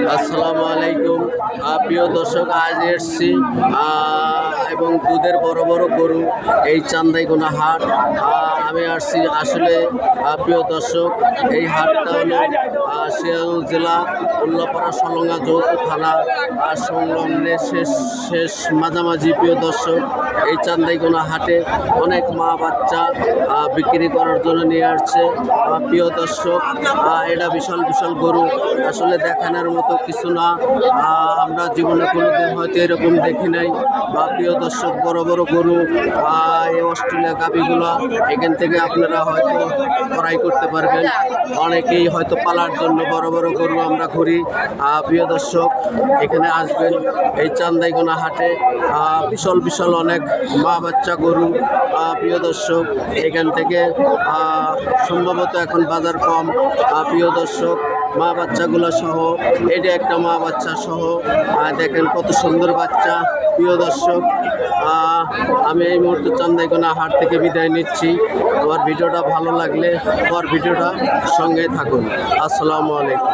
আসসালামু আলাইকুম। প্রিয় দর্শক, আজ এসছি এবং দুধের বড় বড় গরু এই চান্দাইকোনা হাট। আমি আসছি আসলে প্রিয় দর্শক, এই হাটটা হলো সিরাজগঞ্জ জেলা উল্লাপাড়া সলঙ্গা যৌথ থানা সংলগ্নে শেষ মাঝামাঝি। প্রিয় দর্শক, এই চান্দাইকোনা হাটে অনেক মা বাচ্চা বিক্রি করার জন্য নিয়ে আসছে। প্রিয় দর্শক, এটা বিশাল বিশাল গরু, আসলে দেখানোর মতো কিছু না। আমরা জীবনে কোনোদিন হয়তো এরকম দেখি নাই। প্রিয় দর্শক, বড় বড় গরু, এই অস্ট্রেলিয়া গাভীগুলো এখান থেকে আপনারা হয়তো ক্রয় করতে পারবেন। অনেকেই হয়তো পালার জন্য বড় বড় গরু আমরা করি। প্রিয় দর্শক, এখানে আসবেন এই চান্দাইকোনা হাটে। বিশাল বিশাল অনেক মা বাচ্চা গরু। প্রিয় দর্শক, এখান থেকে সম্ভবত এখন বাজার কম। প্রিয় দর্শক, মা বাচ্চাগুলো সহ, এটা একটা মা বাচ্চা সহ, দেখেন কত সুন্দর বাচ্চা। প্রিয় দর্শক, আমি এই মুহূর্তে চান্দাইকোনা হাট থেকে বিদায় নিচ্ছি। আমার ভিডিওটা ভালো লাগলে আমার ভিডিওটা সঙ্গে থাকুন। আসসালামু আলাইকুম।